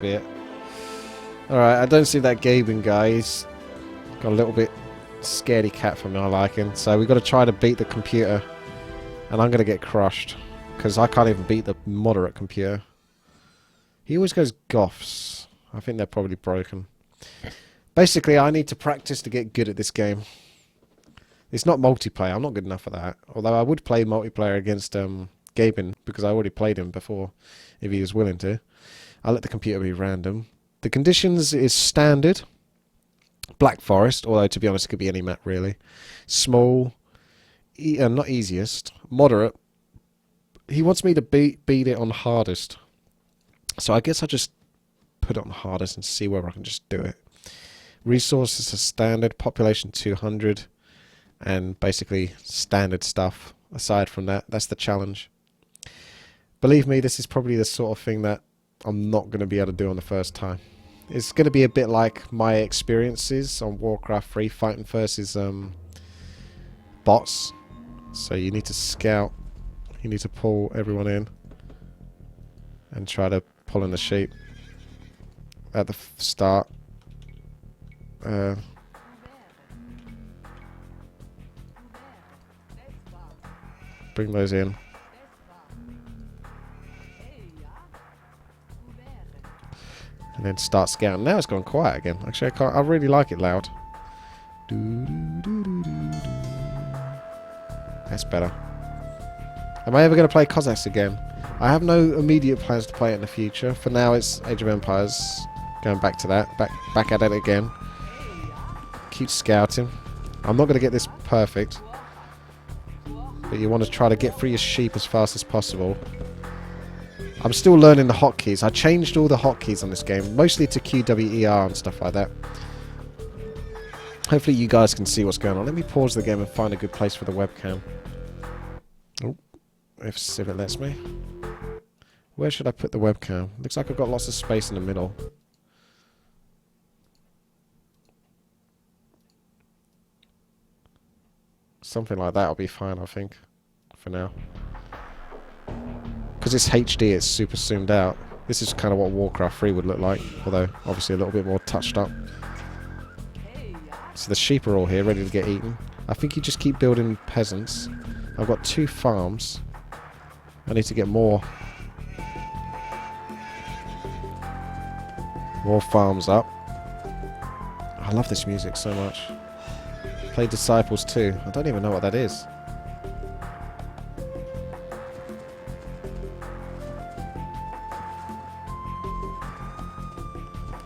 bit. Alright, I don't see that Gaben guy. He's got a little bit scaredy cat for my liking. So we've got to try to beat the computer. And I'm going to get crushed. Because I can't even beat the moderate computer. He always goes goths. I think they're probably broken. Basically, I need to practice to get good at this game. It's not multiplayer. I'm not good enough for that. Although I would play multiplayer against Gaben. Because I already played him before. If he was willing to. I'll let the computer be random. The conditions is standard. Black Forest, although to be honest it could be any map really. Small. Not easiest. Moderate. He wants me to beat it on hardest. So I guess I'll just put it on hardest and see whether I can just do it. Resources are standard. Population 200. And basically standard stuff. Aside from that, that's the challenge. Believe me, this is probably the sort of thing that I'm not going to be able to do on the first time. It's going to be a bit like my experiences on Warcraft 3 fighting versus bots. So you need to scout. You need to pull everyone in. And try to pull in the sheep. At the start. Bring those in. And then start scouting. Now it's gone quiet again. Actually, I really like it loud. That's better. Am I ever going to play Cossacks again? I have no immediate plans to play it in the future. For now, it's Age of Empires. Going back to that. Back at it again. Keep scouting. I'm not going to get this perfect. But you want to try to get through your sheep as fast as possible. I'm still learning the hotkeys. I changed all the hotkeys on this game, mostly to QWER and stuff like that. Hopefully you guys can see what's going on. Let me pause the game and find a good place for the webcam. Oh, if it lets me. Where should I put the webcam? Looks like I've got lots of space in the middle. Something like that will be fine, I think, for now. Because it's HD, it's super zoomed out. This is kind of what Warcraft 3 would look like, although obviously a little bit more touched up. So the sheep are all here, ready to get eaten. I think you just keep building peasants. I've got 2 farms. I need to get more farms up. I love this music so much. Play Disciples 2. I don't even know what that is.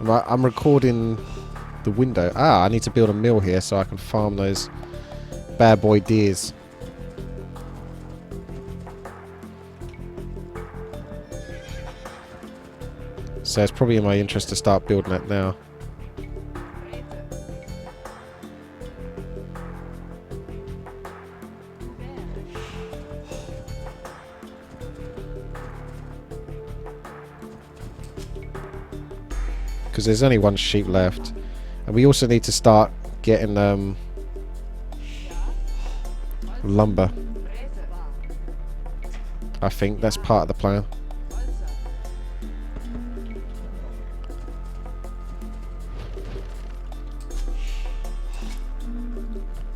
I'm recording the window. I need to build a mill here so I can farm those bad boy deers. So it's probably in my interest to start building that now. Because there's only 1 sheep left. And we also need to start getting lumber. I think that's part of the plan.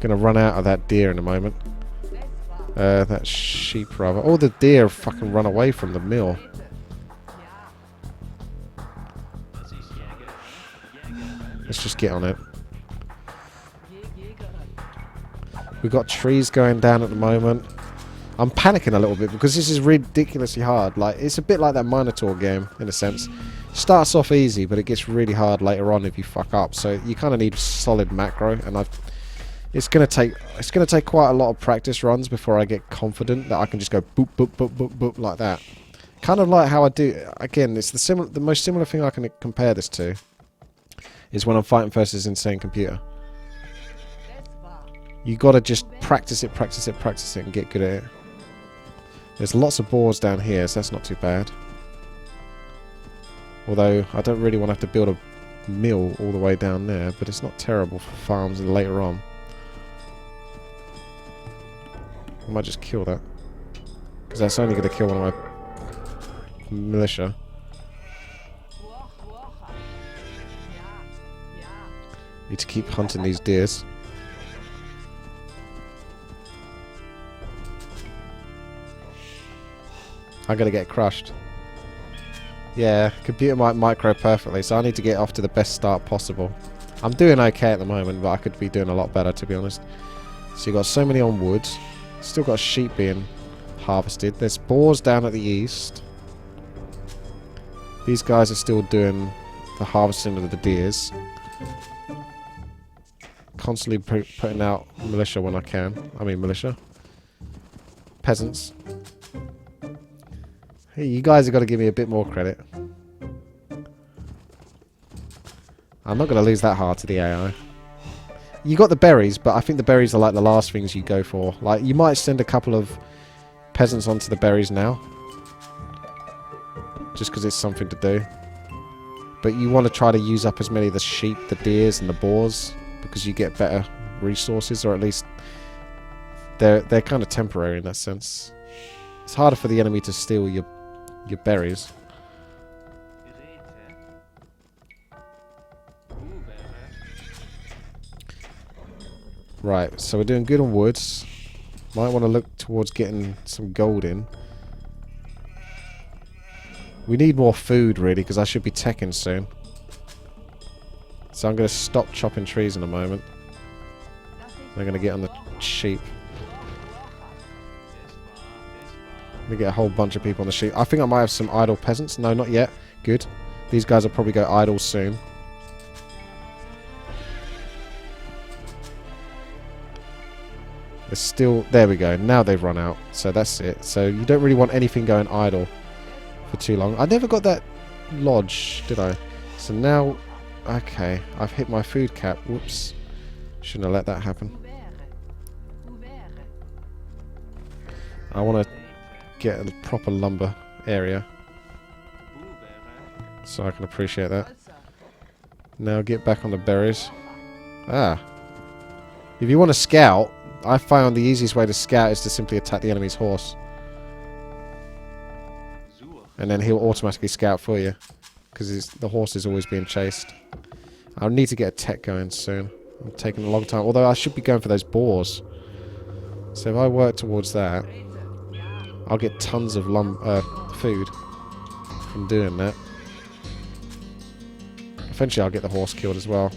Gonna run out of that deer in a moment. That sheep rather. All the deer fucking run away from the mill. Let's just get on it. We've got trees going down at the moment. I'm panicking a little bit because this is ridiculously hard. Like, it's a bit like that Minotaur game in a sense. Starts off easy, but it gets really hard later on if you fuck up. So you kind of need solid macro, and it's gonna take quite a lot of practice runs before I get confident that I can just go boop boop boop boop boop like that. Kind of like how I do. Again, it's the most similar thing I can compare this to is when I'm fighting versus insane computer. You gotta just practice it, and get good at it. There's lots of boars down here, so that's not too bad. Although, I don't really want to have to build a mill all the way down there, but it's not terrible for farms later on. I might just kill that. Because that's only going to kill one of my militia. Need to keep hunting these deers. I'm gonna get crushed. Yeah, computer might micro perfectly, so I need to get off to the best start possible. I'm doing okay at the moment, but I could be doing a lot better, to be honest. So you got so many on wood. Still got sheep being harvested. There's boars down at the east. These guys are still doing the harvesting of the deers. Constantly putting out militia when I can. I mean militia. Peasants. Hey, you guys have got to give me a bit more credit. I'm not going to lose that hard to the AI. You got the berries, but I think the berries are like the last things you go for. Like, you might send a couple of peasants onto the berries now. Just because it's something to do. But you want to try to use up as many of the sheep, the deers, and the boars. Because you get better resources, or at least they're kind of temporary in that sense. It's harder for the enemy to steal your berries. Right, so we're doing good on woods. Might want to look towards getting some gold in. We need more food, really, because I should be teching soon. So I'm going to stop chopping trees in a moment. I'm going to get on the sheep. I'm going to get a whole bunch of people on the sheep. I think I might have some idle peasants. No, not yet. Good. These guys will probably go idle soon. There's still... There we go. Now they've run out. So that's it. So you don't really want anything going idle for too long. I never got that lodge, did I? So now... Okay, I've hit my food cap. Whoops. Shouldn't have let that happen. I want to get a proper lumber area. So I can appreciate that. Now get back on the berries. Ah. If you want to scout, I found the easiest way to scout is to simply attack the enemy's horse. And then he'll automatically scout for you. Because the horse is always being chased. I'll need to get a tech going soon. I'm taking a long time. Although I should be going for those boars. So if I work towards that, I'll get tons of food from doing that. Eventually I'll get the horse killed as well.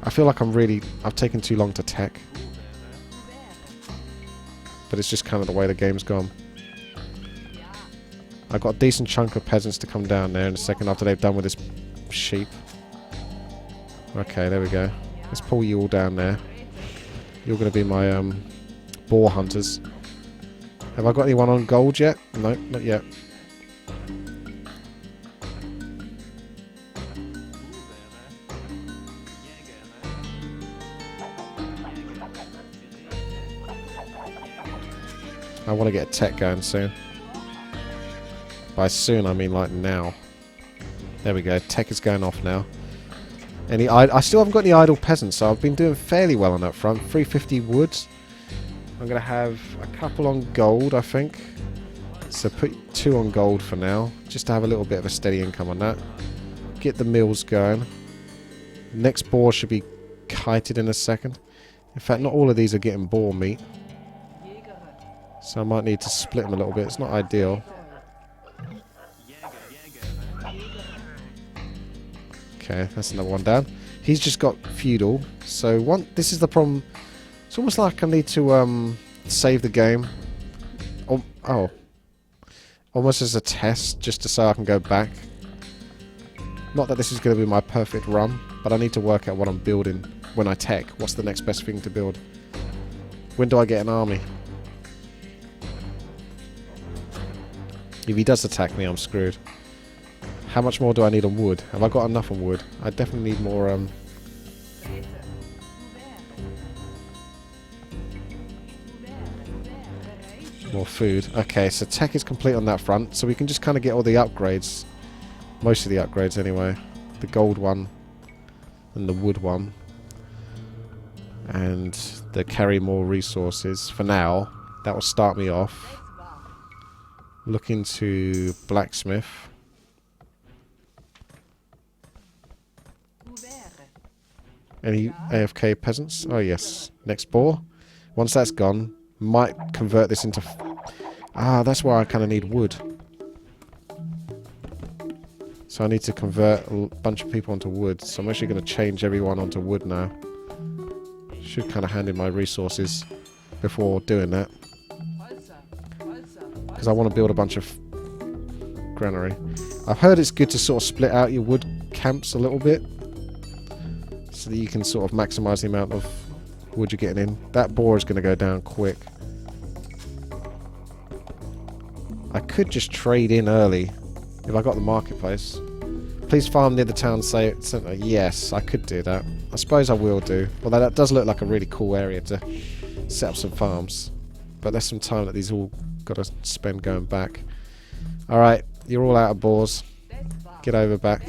I feel like I've taken too long to tech. But it's just kind of the way the game's gone. I've got a decent chunk of peasants to come down there in a second after they've done with this sheep. Okay, there we go. Let's pull you all down there. You're going to be my boar hunters. Have I got anyone on gold yet? No, not yet. I want to get a tech going soon. By soon, I mean like now. There we go. Tech is going off now. I still haven't got any idle peasants, so I've been doing fairly well on that front. 350 wood. I'm going to have a couple on gold, I think. So put 2 on gold for now, just to have a little bit of a steady income on that. Get the mills going. Next boar should be kited in a second. In fact, not all of these are getting boar meat. So I might need to split them a little bit. It's not ideal. Okay, that's another one down. He's just got feudal. So this is the problem. It's almost like I need to save the game. Oh. Almost as a test, just to so I can go back. Not that this is going to be my perfect run, but I need to work out what I'm building when I tech. What's the next best thing to build? When do I get an army? If he does attack me, I'm screwed. How much more do I need on wood? Have I got enough on wood? I definitely need more, more food. Okay, so tech is complete on that front, so we can just kind of get all the upgrades. Most of the upgrades, anyway. The gold one. And the wood one. And they carry more resources. For now, that will start me off. Look into blacksmith. Any AFK peasants? Oh yes. Next boar. Once that's gone, might convert this into... that's why I kind of need wood. So I need to convert a bunch of people onto wood. So I'm actually going to change everyone onto wood now. Should kind of hand in my resources before doing that. Because I want to build a bunch of granary. I've heard it's good to sort of split out your wood camps a little bit. So that you can sort of maximise the amount of wood you're getting in. That boar is going to go down quick. I could just trade in early if I got the marketplace. Please farm near the town centre. Yes, I could do that. I suppose I will do. Although that does look like a really cool area to set up some farms. But there's some time that these all got to spend going back. Alright, you're all out of boars. Get over back.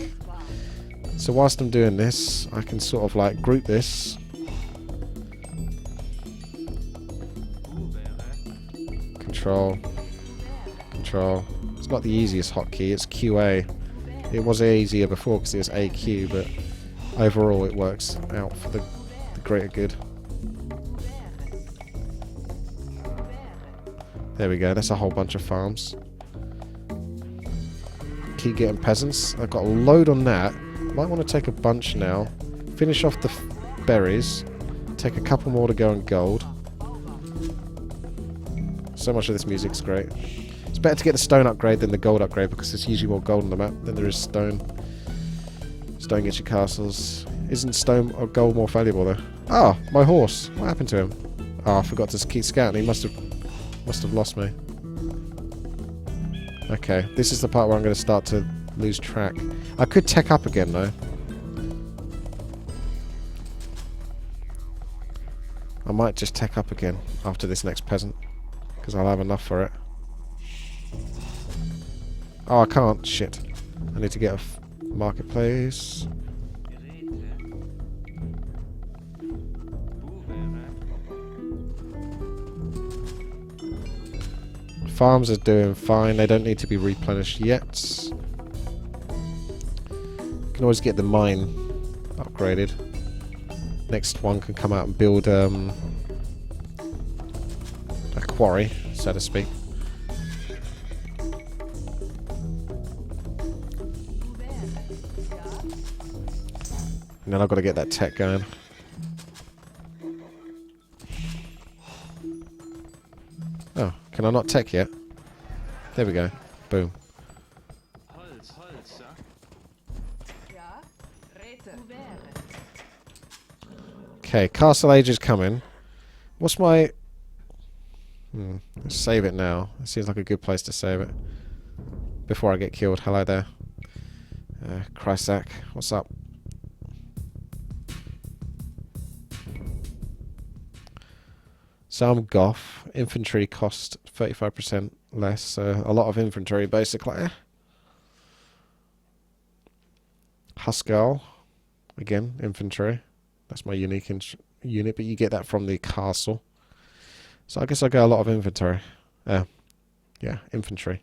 So whilst I'm doing this, I can sort of like group this. Control. Control. It's not the easiest hotkey, it's QA. It was easier before because it was AQ, but overall it works out for the greater good. There we go, that's a whole bunch of farms. Keep getting peasants. I've got a load on that. Might want to take a bunch now. Finish off the berries. Take a couple more to go on gold. So much of this music's great. It's better to get the stone upgrade than the gold upgrade because there's usually more gold on the map than there is stone. Stone gets you castles. Isn't stone or gold more valuable though? Ah, my horse. What happened to him? Oh, I forgot to keep scouting. He must have lost me. Okay, this is the part where I'm going to start to lose track. I could tech up again though. I might just tech up again after this next peasant because I'll have enough for it. Oh, I can't. Shit. I need to get a marketplace. Farms are doing fine. They don't need to be replenished yet. You can always get the mine upgraded. Next one can come out and build a quarry, so to speak. And then I've got to get that tech going. Oh, can I not tech yet? There we go. Boom. Okay, Castle Age is coming. What's my... let's save it now. It seems like a good place to save it. Before I get killed. Hello there. Chrysac, what's up? So I'm Goth. Infantry cost 35% less, so a lot of infantry basically. Huskarl, again, infantry. That's my unique unit, but you get that from the castle. So I guess I go a lot of infantry. Yeah, infantry.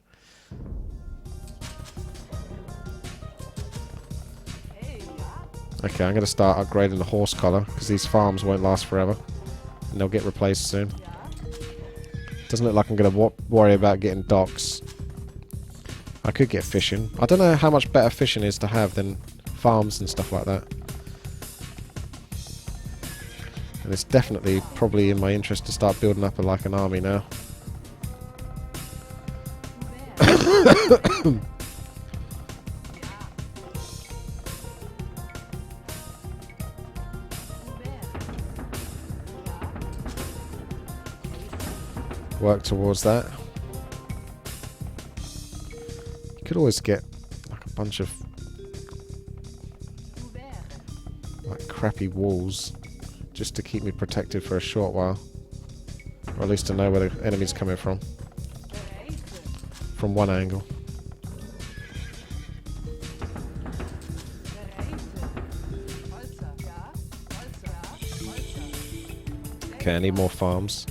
Okay, I'm going to start upgrading the horse collar, because these farms won't last forever. And they'll get replaced soon. Doesn't look like I'm going to worry about getting docks. I could get fishing. I don't know how much better fishing is to have than farms and stuff like that. And it's definitely probably in my interest to start building up like an army now. Work towards that. You could always get like a bunch of like crappy walls just to keep me protected for a short while, or at least to know where the enemy's coming from one angle. Okay, I need more farms.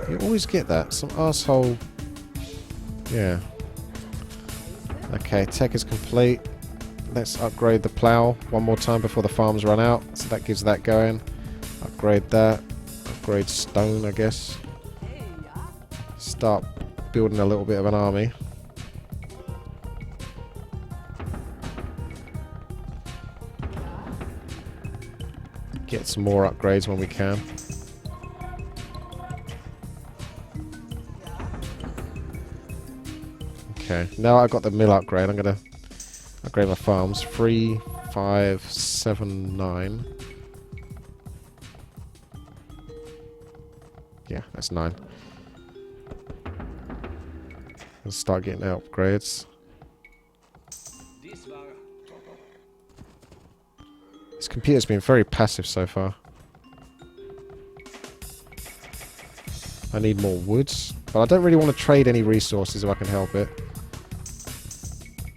You always get that. Some asshole. Yeah. Okay, tech is complete. Let's upgrade the plough one more time before the farms run out. So that gives that going. Upgrade that. Upgrade stone, I guess. Start building a little bit of an army. Get some more upgrades when we can. Okay, now I've got the mill upgrade. I'm going to upgrade my farms. 3, 5, 7, 9. Yeah, that's 9. Let's start getting the upgrades. This computer's been very passive so far. I need more woods, but I don't really want to trade any resources if I can help it.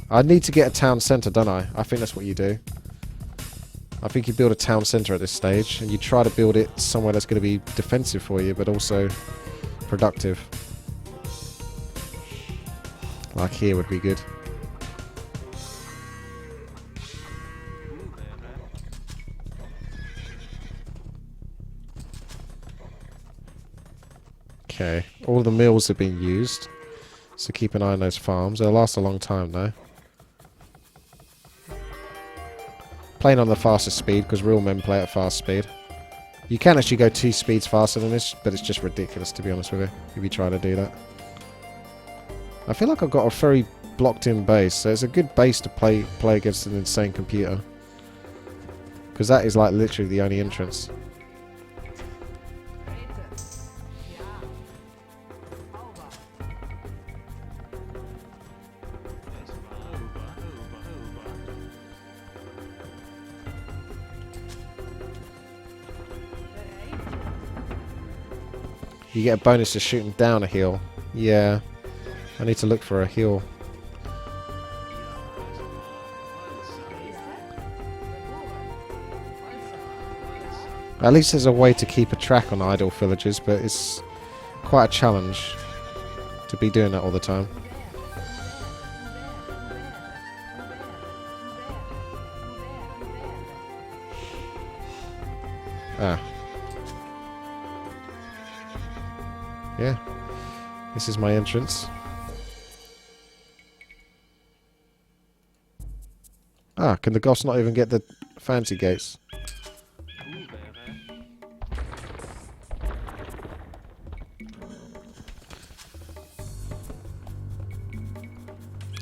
I need to get a town centre, don't I? I think that's what you do. I think you build a town centre at this stage, and you try to build it somewhere that's going to be defensive for you, but also productive. Like here would be good. Okay, all the mills have been used, so keep an eye on those farms. They'll last a long time though. Playing on the fastest speed, because real men play at fast speed. You can actually go 2 speeds faster than this, but it's just ridiculous to be honest with you, if you try to do that. I feel like I've got a very blocked in base, so it's a good base to play against an insane computer. Because that is like literally the only entrance. You get a bonus to shooting down a hill. Yeah. I need to look for a hill. At least there's a way to keep a track on idle villagers, but it's quite a challenge to be doing that all the time. Ah. Yeah. This is my entrance. Ah, can the Goths not even get the fancy gates?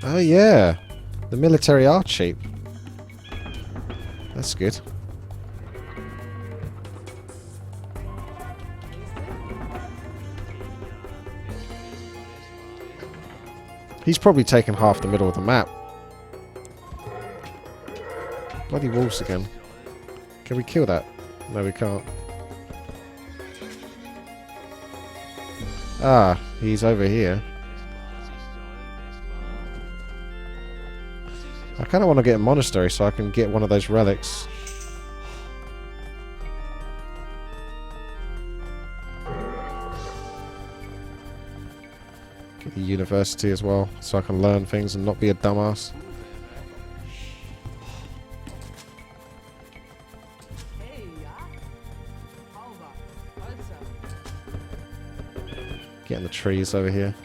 Oh yeah, the military are cheap. That's good. He's probably taken half the middle of the map. Bloody wolves again. Can we kill that? No, we can't. Ah, he's over here. I kind of want to get a monastery so I can get one of those relics. Get the university as well so I can learn things and not be a dumbass. Getting the trees over here.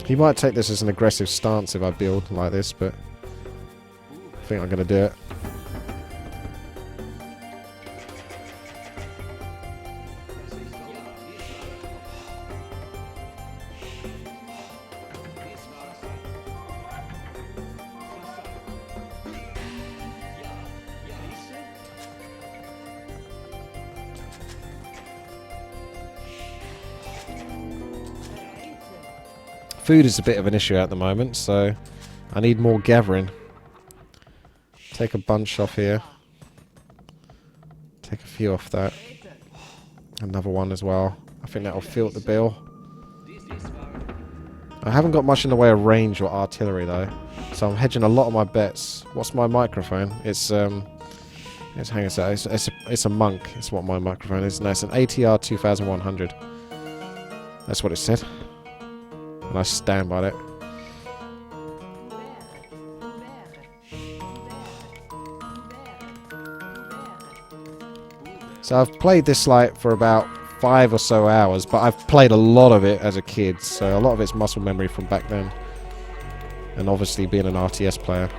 He might take this as an aggressive stance if I build like this, but I think I'm going to do it. Food is a bit of an issue at the moment, so I need more gathering. Take a bunch off here. Take a few off that. Another one as well. I think that'll fill the bill. I haven't got much in the way of range or artillery though, so I'm hedging a lot of my bets. What's my microphone? It's Let's hang us out. It's a monk. It's what my microphone is. No, it's an ATR 2100. That's what it said. And I stand by it. So I've played this like for about 5 or so hours, but I've played a lot of it as a kid, so a lot of it's muscle memory from back then. And obviously being an RTS player.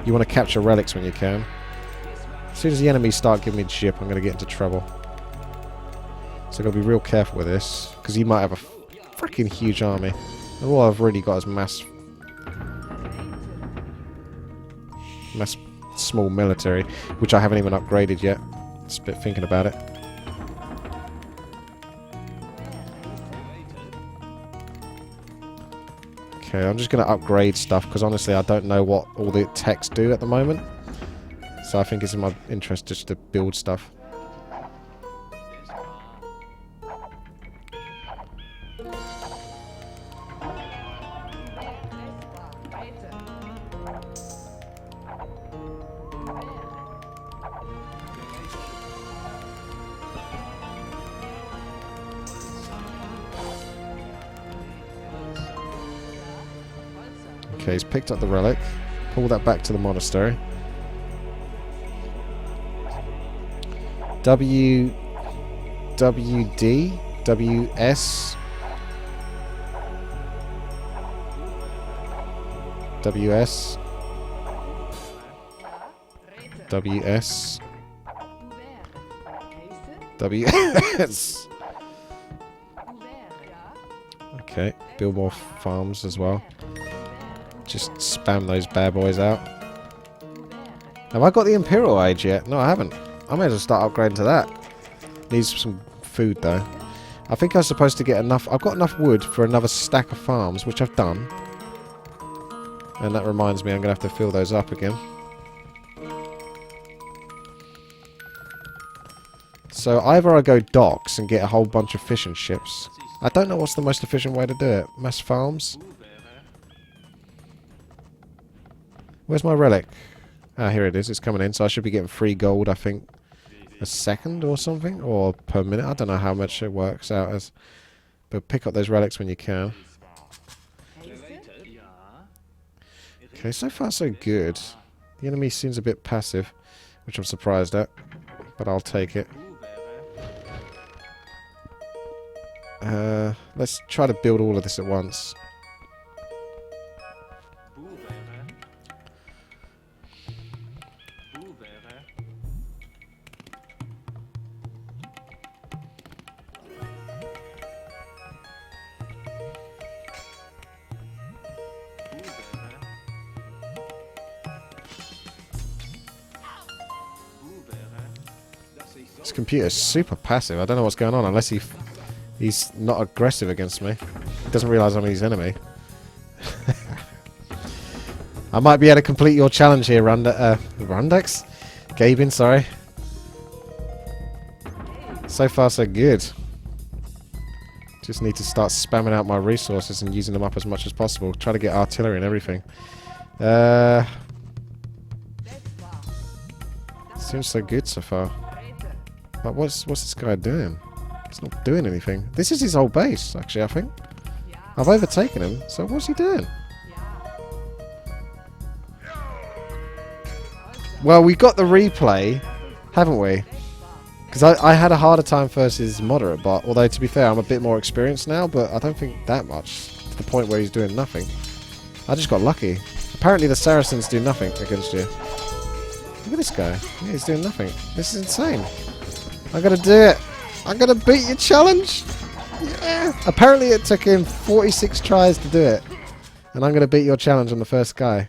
You want to capture relics when you can. As soon as the enemies start giving me jip, I'm going to get into trouble. So I've got to be real careful with this, because he might have a freaking huge army. And all I've really got is mass small military, which I haven't even upgraded yet. Just a bit thinking about it. Okay, I'm just going to upgrade stuff because honestly I don't know what all the techs do at the moment. So I think it's in my interest just to build stuff. Okay, he's picked up the relic. Pull that back to the monastery. WD? WS? WS? WS? WS? Okay, build more farms as well. Just spam those bad boys out. Have I got the Imperial Age yet? No, I haven't. I may as well start upgrading to that. Needs some food though. I think I was supposed to get enough. I've got enough wood for another stack of farms, which I've done. And that reminds me, I'm going to have to fill those up again. So either I go docks and get a whole bunch of fishing ships. I don't know what's the most efficient way to do it. Mass farms? Where's my relic? Ah, here it is. It's coming in. So I should be getting free gold, I think, a second or something. Or per minute. I don't know how much it works out as. But pick up those relics when you can. Okay, so far so good. The enemy seems a bit passive, which I'm surprised at. But I'll take it. Let's try to build all of this at once. This computer is super passive. I don't know what's going on unless he's not aggressive against me. He doesn't realise I'm his enemy. I might be able to complete your challenge here, Rundex? Gabin, sorry. So far so good. Just need to start spamming out my resources and using them up as much as possible. Try to get artillery and everything. Seems so good so far. But what's this guy doing? He's not doing anything. This is his old base, actually, I think. I've overtaken him, so what's he doing? Well, we got the replay, haven't we? Because I had a harder time versus moderate bot. Although, to be fair, I'm a bit more experienced now, but I don't think that much. To the point where he's doing nothing. I just got lucky. Apparently the Saracens do nothing against you. Look at this guy. Yeah, he's doing nothing. This is insane. I'm gonna do it. I'm gonna beat your challenge. Yeah. Apparently it took him 46 tries to do it. And I'm gonna beat your challenge on the first guy.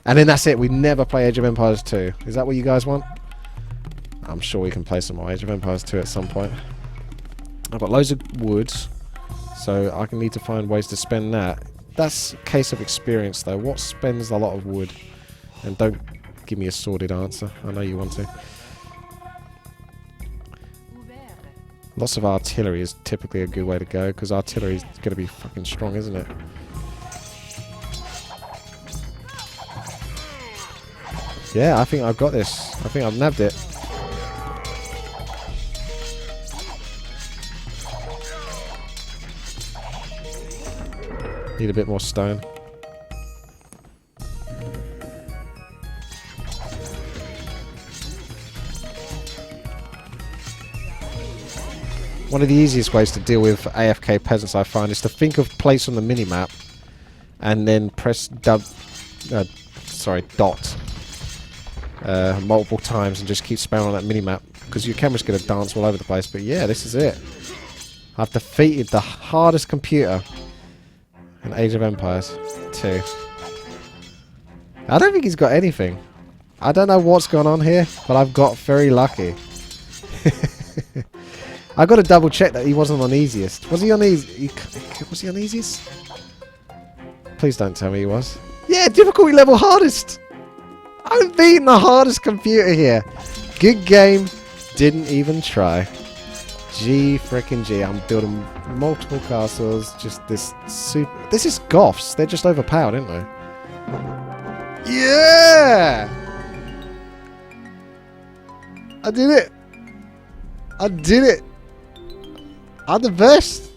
And then that's it. We never play Age of Empires 2. Is that what you guys want? I'm sure we can play some more Age of Empires 2 at some point. I've got loads of wood. So I can need to find ways to spend that. That's a case of experience though. What spends a lot of wood? And don't give me a sordid answer. I know you want to. Lots of artillery is typically a good way to go, because artillery is going to be fucking strong, isn't it? Yeah, I think I've got this. I think I've nabbed it. Need a bit more stone. One of the easiest ways to deal with AFK peasants, I find, is to think of place on the minimap and then press dot multiple times and just keep spamming on that minimap, because your camera's going to dance all over the place. But yeah, this is it. I've defeated the hardest computer in Age of Empires 2. I don't think he's got anything. I don't know what's gone on here, but I've got very lucky. I got to double check that he wasn't on easiest. Was he on easy? Was he on easiest? Please don't tell me he was. Yeah, difficulty level hardest. I'm beating the hardest computer here. Good game. Didn't even try. G frickin' G. I'm building multiple castles. Just this super. This is Goths. They're just overpowered, aren't they? Yeah! I did it. I did it. I'm the best.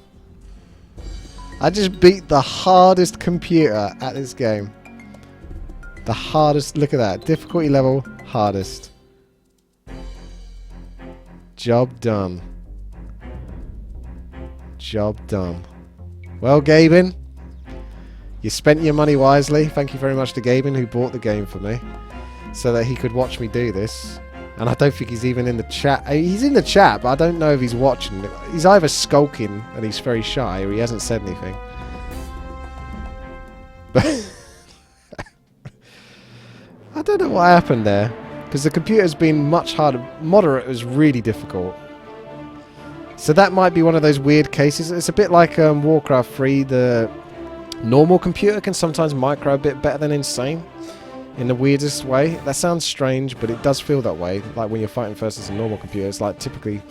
I just beat the hardest computer at this game. The hardest. Look at that. Difficulty level hardest. Job done. Job done. Well, Gaben, you spent your money wisely. Thank you very much to Gaben, who bought the game for me so that he could watch me do this. And I don't think he's even in the chat. He's in the chat, but I don't know if he's watching. He's either skulking and he's very shy, or he hasn't said anything. But I don't know what happened there, because the computer's been much harder. Moderate was really difficult. So that might be one of those weird cases. It's a bit like Warcraft 3. The normal computer can sometimes micro a bit better than insane. In the weirdest way. That sounds strange, but it does feel that way. Like when you're fighting versus a normal computer, it's like typically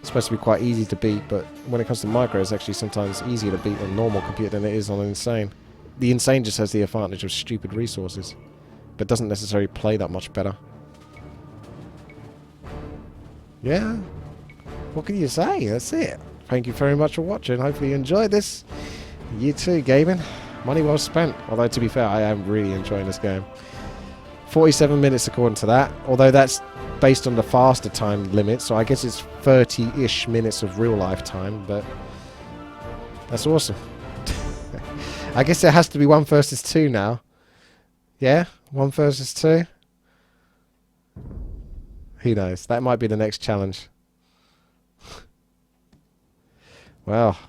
supposed to be quite easy to beat, but when it comes to micro, it's actually sometimes easier to beat on a normal computer than it is on an insane. The insane just has the advantage of stupid resources, but doesn't necessarily play that much better. Yeah. What can you say? That's it. Thank you very much for watching. Hopefully you enjoyed this. You too, gaming. Money well spent. Although, to be fair, I am really enjoying this game. 47 minutes according to that, although that's based on the faster time limit, so I guess it's 30-ish minutes of real life time, but that's awesome. I guess there has to be 1 versus 2 now. Yeah? 1 versus 2? Who knows? That might be the next challenge. Well...